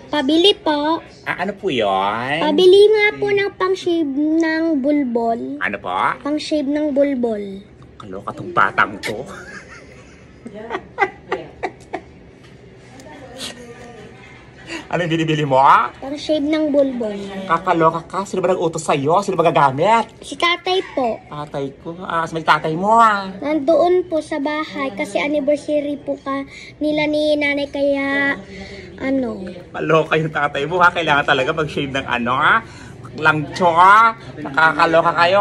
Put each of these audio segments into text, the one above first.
Pabili po. Ano po yun? Pabili nga po ng pang-shave ng bulbol. Ano po? Pang-shave ng bulbol. Kaloka tong batang to. Ano yung binibili mo? Pang-shave ng bulbol. Kakaloka ka? Sino ba nag-utos sa'yo? Sino ba gagamit? Si tatay po. Tatay ko. May tatay mo Nandoon po sa bahay kasi anniversary po nila ni nanay kaya Kaloka yung tatay mo ha. Kailangan talaga mag-shave ng langcho Nakakaloka kayo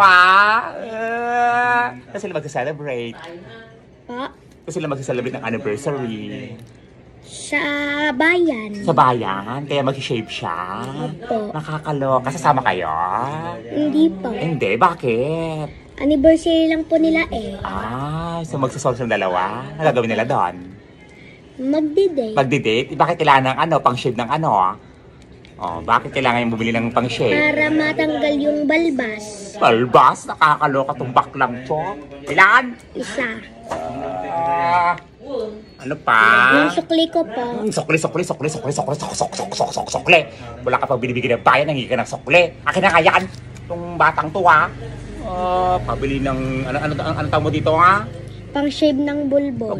Kasi sila mag-celebrate. po Kasi sila mag-celebrate ng anniversary. sa bayan. Sa bayan? Kaya mag-shave siya? Po. Nakakaloka. Sasama kayo? Hindi po. Hindi. Bakit? Anniversary lang po nila So magsasolve ng dalawa? Ano gagawin nila doon? Magdi-date. Magdi-date? Bakit kailangan ng pang-shave ng bakit kailangan yung bumili ng pang-shave? Para matanggal yung balbas. Balbas? Nakakaloka tong baklang to. Ilan? Isa. Ano pa? Yung sukli ko po. Sukli. Wala ka pang binibigyan ng bayan, nangyay ka ng sukli. Akin na kaya itong batang to pabili ng, ano tawag mo dito Pang-shave ng bulbol.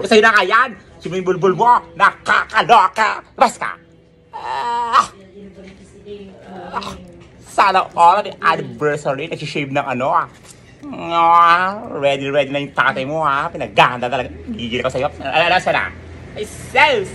Sa'yo na kaya sino yung bulbul mo? Nakakaloka. Labas ka. Sana all the anniversary, nag-shave ng ready na yung tatay mo Pinaganda talaga. Gigil ko sa'yo. Sana. Ay, sus!